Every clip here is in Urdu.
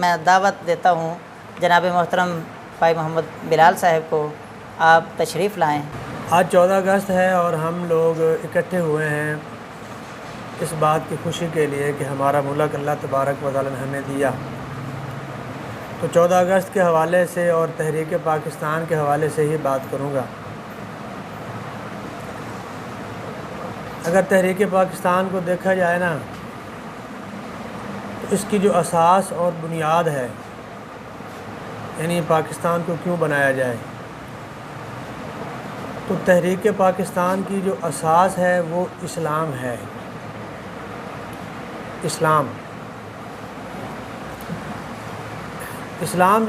میں دعوت دیتا ہوں جناب محترم بھائی محمد بلال صاحب کو، آپ تشریف لائیں۔ آج 14 اگست ہے اور ہم لوگ اکٹھے ہوئے ہیں اس بات کی خوشی کے لیے کہ ہمارا ملک اللہ تبارک و تعالیٰ نے ہمیں دیا۔ تو 14 اگست کے حوالے سے اور تحریک پاکستان کے حوالے سے ہی بات کروں گا۔ اگر تحریک پاکستان کو دیکھا جائے نا تو اس کی جو اساس اور بنیاد ہے، یعنی پاکستان کو کیوں بنایا جائے، تو تحریک پاکستان کی جو اساس ہے وہ اسلام ہے۔ اسلام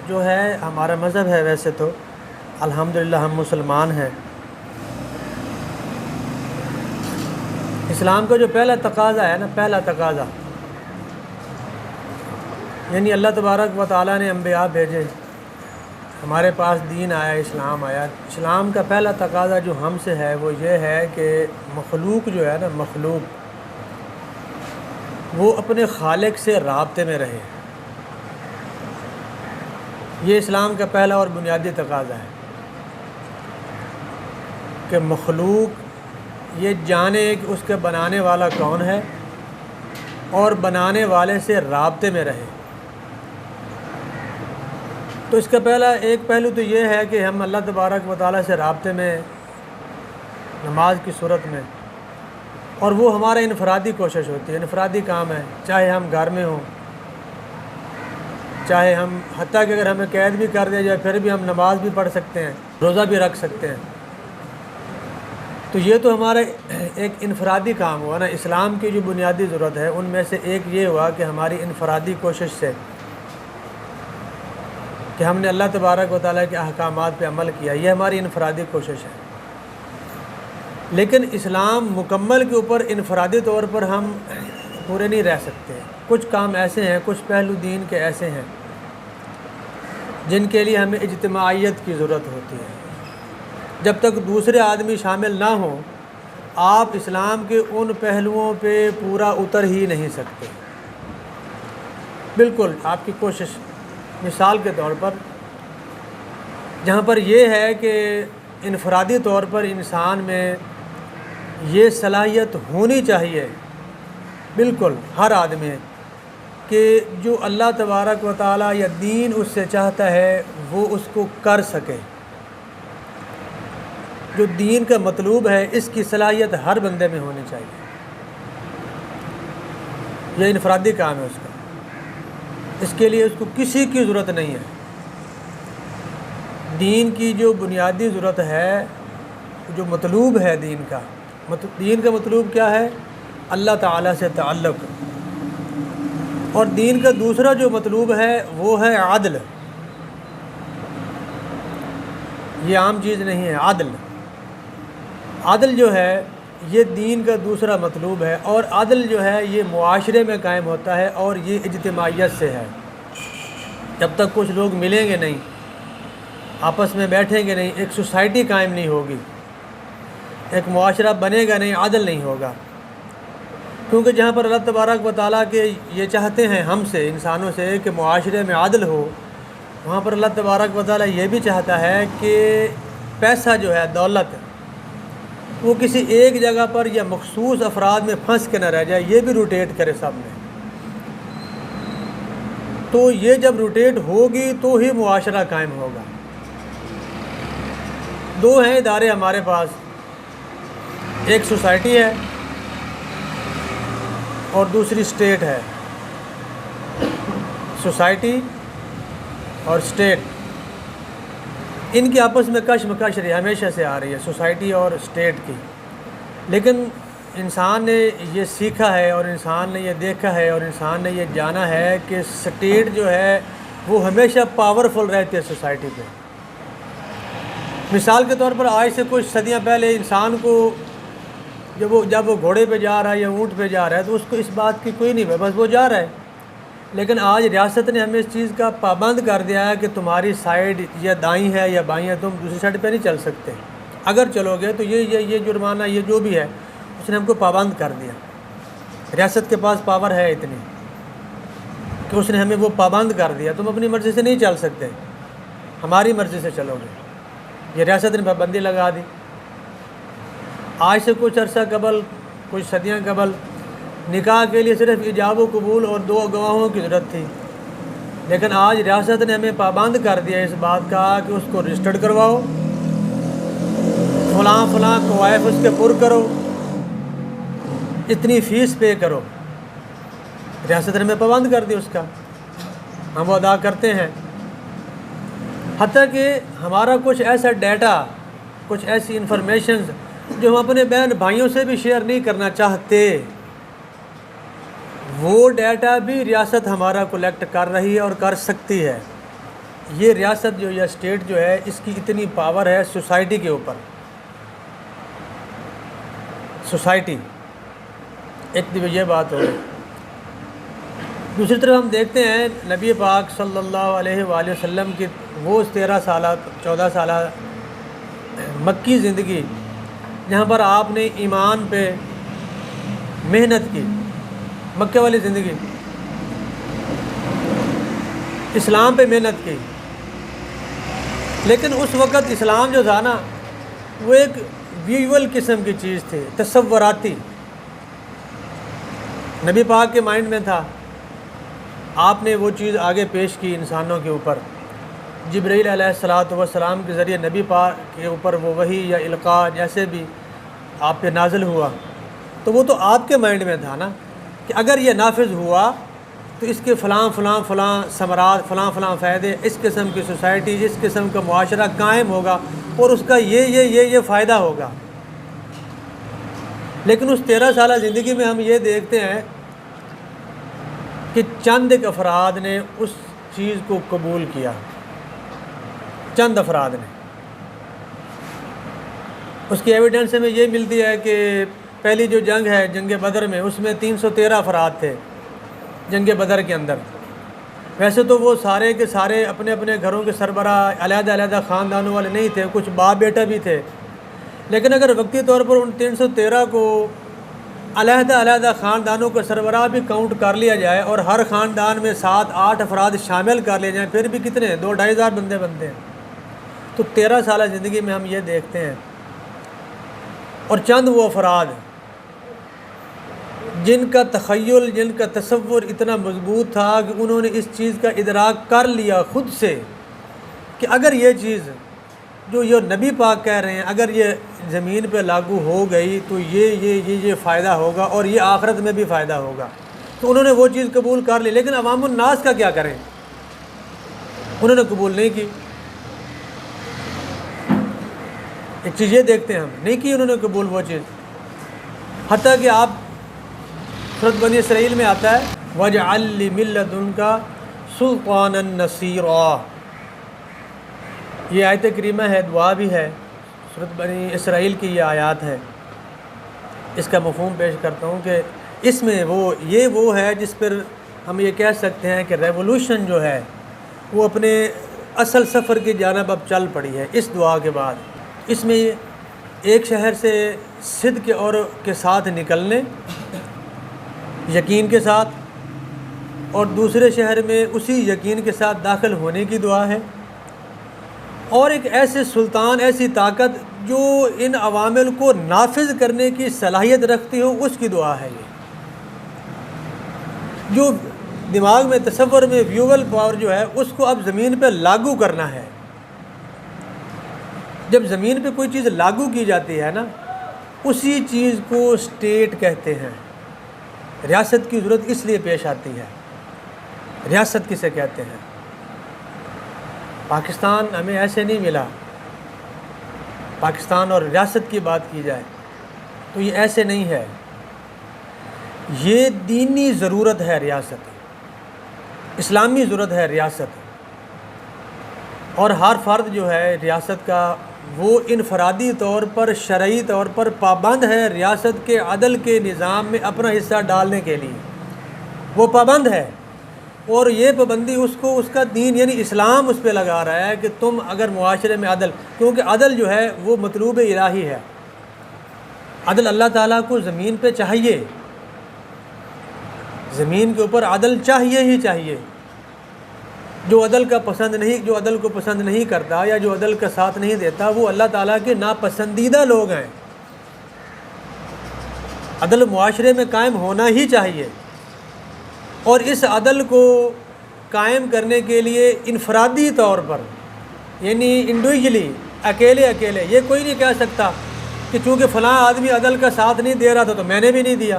جو ہے ہمارا مذہب ہے۔ ویسے تو الحمدللہ ہم مسلمان ہیں۔ اسلام کا جو پہلا تقاضا ہے نا، پہلا تقاضا، یعنی اللہ تبارک و تعالیٰ نے انبیاء بھیجے، ہمارے پاس دین آیا، اسلام آیا۔ اسلام کا پہلا تقاضا جو ہم سے ہے وہ یہ ہے کہ مخلوق جو ہے نا، مخلوق وہ اپنے خالق سے رابطے میں رہے۔ یہ اسلام کا پہلا اور بنیادی تقاضا ہے کہ مخلوق یہ جانے کہ اس کے بنانے والا کون ہے اور بنانے والے سے رابطے میں رہے۔ تو اس کا ایک پہلو تو یہ ہے کہ ہم اللہ تبارک و تعالیٰ سے رابطے میں نماز کی صورت میں، اور وہ ہمارا انفرادی کوشش ہوتی ہے، انفرادی کام ہے، چاہے ہم گھر میں ہوں، چاہے ہم حتیٰ کہ اگر ہمیں قید بھی کر دیا جائے پھر بھی ہم نماز بھی پڑھ سکتے ہیں، روزہ بھی رکھ سکتے ہیں۔ تو یہ تو ہمارا ایک انفرادی کام ہوا نا۔ اسلام کی جو بنیادی ضرورت ہے ان میں سے ایک یہ ہوا کہ ہماری انفرادی کوشش سے کہ ہم نے اللہ تبارک و تعالیٰ کے احکامات پہ عمل کیا، یہ ہماری انفرادی کوشش ہے۔ لیکن اسلام مکمل کے اوپر انفرادی طور پر ہم پورے نہیں رہ سکتے۔ کچھ کام ایسے ہیں، کچھ پہلو دین کے ایسے ہیں جن کے لیے ہمیں اجتماعیت کی ضرورت ہوتی ہے۔ جب تک دوسرے آدمی شامل نہ ہوں آپ اسلام کے ان پہلوؤں پہ پورا اتر ہی نہیں سکتے۔ بالکل آپ کی کوشش، مثال کے طور پر جہاں پر یہ ہے کہ انفرادی طور پر انسان میں یہ صلاحیت ہونی چاہیے، بالکل ہر آدمی، کہ جو اللہ تبارک و تعالیٰ یا دین اس سے چاہتا ہے وہ اس کو کر سکے۔ جو دین کا مطلوب ہے اس کی صلاحیت ہر بندے میں ہونی چاہیے۔ یہ انفرادی کام ہے اس کا، اس کے لیے اس کو کسی کی ضرورت نہیں ہے۔ دین کی جو بنیادی ضرورت ہے، جو مطلوب ہے دین کا مطلوب کیا ہے؟ اللہ تعالیٰ سے تعلق۔ اور دین کا دوسرا جو مطلوب ہے وہ ہے عدل۔ یہ عام چیز نہیں ہے، عدل۔ عدل جو ہے یہ دین کا دوسرا مطلوب ہے، اور عدل جو ہے یہ معاشرے میں قائم ہوتا ہے اور یہ اجتماعیت سے ہے۔ جب تک کچھ لوگ ملیں گے نہیں، آپس میں بیٹھیں گے نہیں، ایک سوسائٹی قائم نہیں ہوگی، ایک معاشرہ بنے گا نہیں، عدل نہیں ہوگا۔ کیونکہ جہاں پر اللہ تبارک و تعالیٰ کے یہ چاہتے ہیں ہم سے، انسانوں سے، کہ معاشرے میں عدل ہو، وہاں پر اللہ تبارک و تعالیٰ یہ بھی چاہتا ہے کہ پیسہ جو ہے، دولت، وہ کسی ایک جگہ پر یا مخصوص افراد میں پھنس کے نہ رہ جائے، یہ بھی روٹیٹ کرے سب میں۔ تو یہ جب روٹیٹ ہوگی تو ہی معاشرہ قائم ہوگا۔ دو ہیں ادارے ہمارے پاس، ایک سوسائٹی ہے اور دوسری اسٹیٹ ہے۔ سوسائٹی اور اسٹیٹ، ان کی آپس میں کشمکش رہی ہمیشہ سے آ رہی ہے، سوسائٹی اور اسٹیٹ کی۔ لیکن انسان نے یہ سیکھا ہے اور انسان نے یہ دیکھا ہے اور انسان نے یہ جانا ہے کہ اسٹیٹ جو ہے وہ ہمیشہ پاورفل رہتی ہے سوسائٹی پہ۔ مثال کے طور پر آج سے کچھ صدیاں پہلے انسان کو جب وہ گھوڑے پہ جا رہا ہے یا اونٹ پہ جا رہا ہے تو اس کو اس بات کی کوئی نہیں ہے، بس وہ جا رہا ہے۔ لیکن آج ریاست نے ہمیں اس چیز کا پابند کر دیا ہے کہ تمہاری سائیڈ یا دائیں ہے یا بائیں ہے، تم دوسری سائیڈ پہ نہیں چل سکتے، اگر چلو گے تو یہ جرمانہ، یہ جو بھی ہے اس نے ہم کو پابند کر دیا۔ ریاست کے پاس پاور ہے اتنی۔ کہ اس نے ہمیں وہ پابند کر دیا، تم اپنی مرضی سے نہیں چل سکتے، ہماری مرضی سے چلو گے۔ یہ ریاست نے پابندی لگا دی۔ آج سے کچھ عرصہ قبل، کچھ صدیاں قبل، نکاح کے لیے صرف ایجاب و قبول اور 2 گواہوں کی ضرورت تھی، لیکن آج ریاست نے ہمیں پابند کر دیا اس بات کا کہ اس کو رجسٹرڈ کرواؤ، فلاں فلاں کوائف اس کے پر کرو، اتنی فیس پے کرو۔ ریاست نے ہمیں پابند کر دیا اس کا، ہم وہ ادا کرتے ہیں۔ حتیٰ کہ ہمارا کچھ ایسا ڈیٹا، کچھ ایسی انفارمیشنز جو ہم اپنے بہن بھائیوں سے بھی شیئر نہیں کرنا چاہتے، وہ ڈیٹا بھی ریاست ہمارا کلیکٹ کر رہی ہے اور کر سکتی ہے۔ یہ ریاست جو یا اسٹیٹ جو ہے، اس کی اتنی پاور ہے سوسائٹی کے اوپر۔ سوسائٹی ایک تو یہ بات ہو، دوسری طرف ہم دیکھتے ہیں نبی پاک صلی اللہ علیہ وآلہ وسلم کی وہ 13 سالہ 14 سالہ مکی زندگی، جہاں پر آپ نے ایمان پہ محنت کی، مکہ والی زندگی، اسلام پہ محنت کی، لیکن اس وقت اسلام جو تھا نا، وہ ایک ویژول قسم کی چیز تھی، تصوراتی۔ نبی پاک کے مائنڈ میں تھا، آپ نے وہ چیز آگے پیش کی انسانوں کے اوپر، جبرائیل علیہ الصلاۃ والسلام کے ذریعے نبی پاک کے اوپر وہ وحی یا القاء جیسے بھی آپ پہ نازل ہوا، تو وہ تو آپ کے مائنڈ میں تھا نا کہ اگر یہ نافذ ہوا تو اس کے فلاں فلاں فلاں ثمرات، فلاں فلاں فائدے، اس قسم کی سوسائٹی، اس قسم کا معاشرہ قائم ہوگا اور اس کا یہ فائدہ ہوگا۔ لیکن اس 13 سالہ زندگی میں ہم یہ دیکھتے ہیں کہ چند ایک افراد نے اس چیز کو قبول کیا، چند افراد نے۔ اس کی ایویڈنس ہمیں یہ ملتی ہے کہ پہلی جو جنگ ہے، جنگ بدر میں، اس میں 313 افراد تھے جنگ بدر کے اندر۔ ویسے تو وہ سارے کے سارے اپنے اپنے گھروں کے سربراہ، علیحدہ علیحدہ خاندانوں والے نہیں تھے، کچھ باپ بیٹا بھی تھے، لیکن اگر وقتی طور پر ان 313 کو علیحدہ علیحدہ خاندانوں کا سربراہ بھی کاؤنٹ کر لیا جائے اور ہر خاندان میں 7-8 افراد شامل کر لیے جائیں، پھر بھی کتنے 2-2.5 ہزار بندے بنتے ہیں۔ تو 13 سالہ زندگی میں ہم یہ دیکھتے ہیں، اور چند وہ افراد جن کا تخیل، جن کا تصور اتنا مضبوط تھا کہ انہوں نے اس چیز کا ادراک کر لیا خود سے کہ اگر یہ چیز جو یہ نبی پاک کہہ رہے ہیں، اگر یہ زمین پہ لاگو ہو گئی تو یہ فائدہ ہوگا اور یہ آخرت میں بھی فائدہ ہوگا، تو انہوں نے وہ چیز قبول کر لی۔ لیکن عوام الناس کا کیا کریں؟ انہوں نے قبول نہیں کی۔ ایک چیز یہ دیکھتے ہیں ہم، نہیں کی انہوں نے قبول وہ چیز، حتیٰ کہ آپ سورۃ بنی اسرائیل میں آتا ہے وَاجْعَلْ لِي مِن لَّدُنْكَ سُلْطَانًا نَصِيرًا۔ یہ آیت کریمہ ہے، دعا بھی ہے، سورۃ بنی اسرائیل کی یہ آیات ہے۔ اس کا مفہوم پیش کرتا ہوں کہ اس میں وہ ہے جس پر ہم یہ کہہ سکتے ہیں کہ ریولوشن جو ہے وہ اپنے اصل سفر کی جانب اب چل پڑی ہے اس دعا کے بعد۔ اس میں ایک شہر سے صدق اور کے ساتھ نکلنے، یقین کے ساتھ، اور دوسرے شہر میں اسی یقین کے ساتھ داخل ہونے کی دعا ہے، اور ایک ایسے سلطان، ایسی طاقت جو ان عوامل کو نافذ کرنے کی صلاحیت رکھتی ہو، اس کی دعا ہے۔ یہ جو دماغ میں، تصور میں ویول پاور جو ہے، اس کو اب زمین پہ لاگو کرنا ہے۔ جب زمین پہ کوئی چیز لاگو کی جاتی ہے نا، اسی چیز کو اسٹیٹ کہتے ہیں۔ ریاست کی ضرورت اس لیے پیش آتی ہے۔ ریاست کسے کہتے ہیں؟ پاکستان ہمیں ایسے نہیں ملا۔ پاکستان اور ریاست کی بات کی جائے تو یہ ایسے نہیں ہے، یہ دینی ضرورت ہے ریاست، اسلامی ضرورت ہے ریاست، اور ہر فرد جو ہے ریاست کا وہ انفرادی طور پر، شرعی طور پر پابند ہے ریاست کے عدل کے نظام میں اپنا حصہ ڈالنے کے لیے، وہ پابند ہے۔ اور یہ پابندی اس کو اس کا دین یعنی اسلام اس پہ لگا رہا ہے کہ تم اگر معاشرے میں عدل، کیونکہ عدل جو ہے وہ مطلوب الہی ہے، عدل اللہ تعالیٰ کو زمین پہ چاہیے، زمین کے اوپر عدل چاہیے ہی چاہیے۔ جو عدل کو پسند نہیں کرتا یا جو عدل کا ساتھ نہیں دیتا وہ اللہ تعالیٰ کے ناپسندیدہ لوگ ہیں۔ عدل معاشرے میں قائم ہونا ہی چاہیے، اور اس عدل کو قائم کرنے کے لیے انفرادی طور پر، یعنی انڈیویجلی، اکیلے یہ کوئی نہیں کہہ سکتا کہ چونکہ فلاں آدمی عدل کا ساتھ نہیں دے رہا تھا تو میں نے بھی نہیں دیا،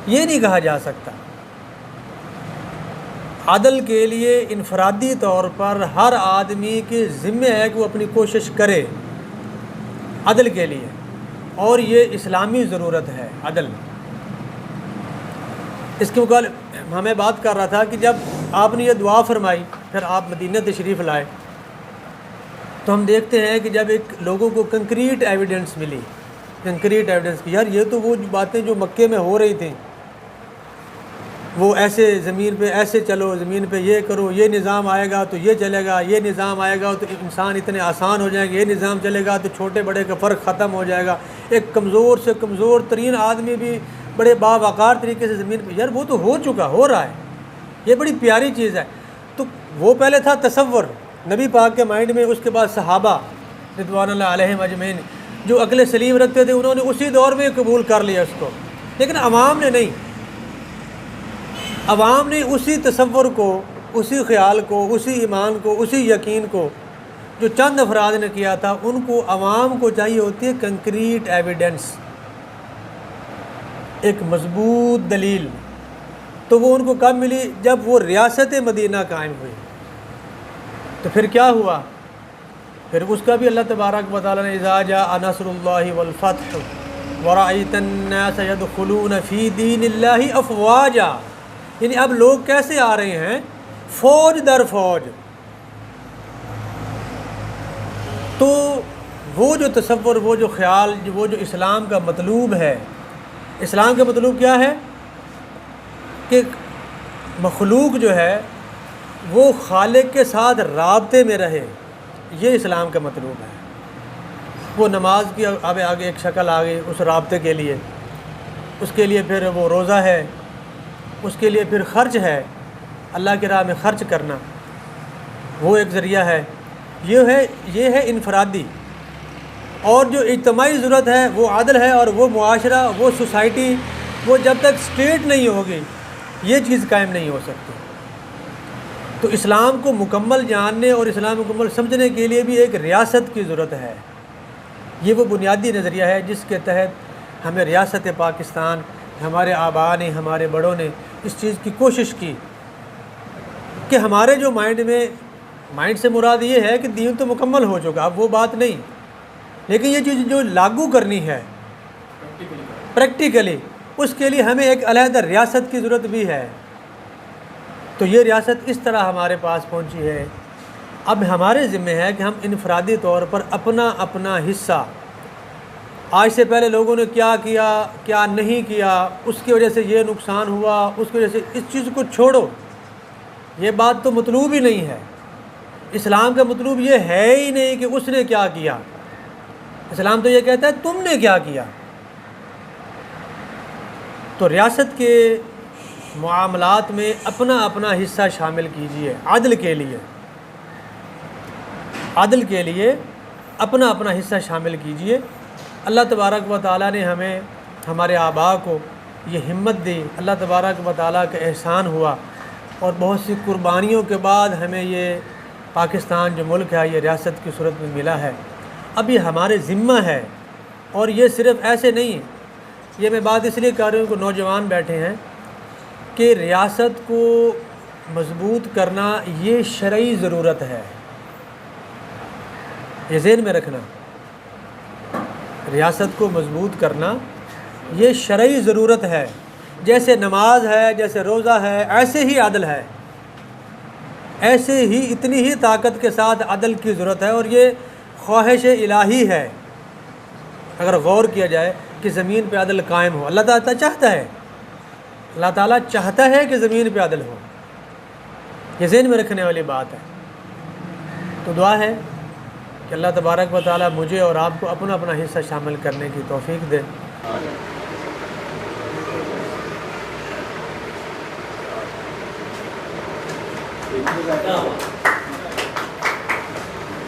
یہ نہیں کہا جا سکتا۔ عدل کے لیے انفرادی طور پر ہر آدمی کے ذمہ ہے کہ وہ اپنی کوشش کرے عدل کے لیے، اور یہ اسلامی ضرورت ہے عدل۔ اس کے مقابل ہمیں بات کر رہا تھا کہ جب آپ نے یہ دعا فرمائی، پھر آپ مدینہ تشریف لائے، تو ہم دیکھتے ہیں کہ جب ایک لوگوں کو کنکریٹ ایویڈنس ملی، کہ یار یہ تو وہ باتیں جو مکے میں ہو رہی تھیں، وہ ایسے زمین پہ ایسے چلو، زمین پہ یہ کرو، یہ نظام آئے گا تو یہ چلے گا، یہ نظام آئے گا تو انسان اتنے آسان ہو جائیں گے، یہ نظام چلے گا تو چھوٹے بڑے کا فرق ختم ہو جائے گا، ایک کمزور سے کمزور ترین آدمی بھی بڑے باوقار طریقے سے زمین پہ، یار وہ تو ہو چکا، ہو رہا ہے، یہ بڑی پیاری چیز ہے۔ تو وہ پہلے تھا تصور نبی پاک کے مائنڈ میں، اس کے بعد صحابہ رضوان اللہ علیہم اجمعین جو عقل سلیم رکھتے تھے انہوں نے اسی دور میں قبول کر لیا اس کو، لیکن عوام نے نہیں۔ عوام نے اسی تصور کو، اسی خیال کو، اسی ایمان کو، اسی یقین کو جو چند افراد نے کیا تھا، ان کو عوام کو چاہیے ہوتی ہے کنکریٹ ایویڈنس، ایک مضبوط دلیل۔ تو وہ ان کو کب ملی؟ جب وہ ریاست مدینہ قائم ہوئی۔ تو پھر کیا ہوا؟ پھر اس کا بھی اللہ تبارک و تعالیٰ نے اذا جاء نصر اللہ والفتح ورأیت الناس يدخلون فی دین اللہ افواجا، یعنی اب لوگ کیسے آ رہے ہیں؟ فوج در فوج۔ تو وہ جو تصور، وہ جو خیال، وہ جو اسلام کا مطلوب ہے، اسلام کا مطلوب کیا ہے؟ کہ مخلوق جو ہے وہ خالق کے ساتھ رابطے میں رہے، یہ اسلام کا مطلوب ہے۔ وہ نماز کی اب آگے ایک شکل آ گئی اس رابطے کے لیے، اس کے لیے پھر وہ روزہ ہے، اس کے لیے پھر خرچ ہے، اللہ کی راہ میں خرچ کرنا، وہ ایک ذریعہ ہے۔ یہ ہے انفرادی، اور جو اجتماعی ضرورت ہے وہ عدل ہے، اور وہ معاشرہ، وہ سوسائٹی، وہ جب تک اسٹیٹ نہیں ہوگی یہ چیز قائم نہیں ہو سکتی۔ تو اسلام کو مکمل جاننے اور اسلام کو مکمل سمجھنے کے لیے بھی ایک ریاست کی ضرورت ہے۔ یہ وہ بنیادی نظریہ ہے جس کے تحت ہمیں ریاست پاکستان، ہمارے آباء نے، ہمارے بڑوں نے اس چیز کی کوشش کی کہ ہمارے جو مائنڈ سے مراد یہ ہے کہ دین تو مکمل ہو چکا، اب وہ بات نہیں، لیکن یہ چیز جو لاگو کرنی ہے پریکٹیکلی، اس کے لیے ہمیں ایک علیحدہ ریاست کی ضرورت بھی ہے۔ تو یہ ریاست اس طرح ہمارے پاس پہنچی ہے۔ اب ہمارے ذمہ ہے کہ ہم انفرادی طور پر اپنا اپنا حصہ، آج سے پہلے لوگوں نے کیا کیا، کیا نہیں کیا، اس کی وجہ سے یہ نقصان ہوا، اس کی وجہ سے، اس چیز کو چھوڑو، یہ بات تو مطلوب ہی نہیں ہے۔ اسلام کا مطلوب یہ ہے ہی نہیں کہ اس نے کیا کیا، اسلام تو یہ کہتا ہے تم نے کیا کیا۔ تو ریاست کے معاملات میں اپنا اپنا حصہ شامل کیجئے، عدل کے لیے اپنا اپنا حصہ شامل کیجئے۔ اللہ تبارک و تعالیٰ نے ہمیں، ہمارے آباء کو یہ ہمت دی، اللہ تبارک و تعالیٰ کا احسان ہوا، اور بہت سی قربانیوں کے بعد ہمیں یہ پاکستان جو ملک ہے یہ ریاست کی صورت میں ملا ہے۔ اب یہ ہمارے ذمہ ہے، اور یہ صرف ایسے نہیں، یہ میں بات اس لیے کر رہا ہوں کہ نوجوان بیٹھے ہیں، کہ ریاست کو مضبوط کرنا یہ شرعی ضرورت ہے، یہ ذہن میں رکھنا، ریاست کو مضبوط کرنا یہ شرعی ضرورت ہے۔ جیسے نماز ہے، جیسے روزہ ہے، ایسے ہی عدل ہے، ایسے ہی اتنی ہی طاقت کے ساتھ عدل کی ضرورت ہے، اور یہ خواہش الہی ہے اگر غور کیا جائے کہ زمین پہ عدل قائم ہو۔ اللہ تعالیٰ چاہتا ہے، اللہ تعالیٰ چاہتا ہے کہ زمین پہ عدل ہو، یہ ذہن میں رکھنے والی بات ہے۔ تو دعا ہے کہ اللہ تبارک و تعالیٰ مجھے اور آپ کو اپنا اپنا حصہ شامل کرنے کی توفیق دے۔ کیا ہوا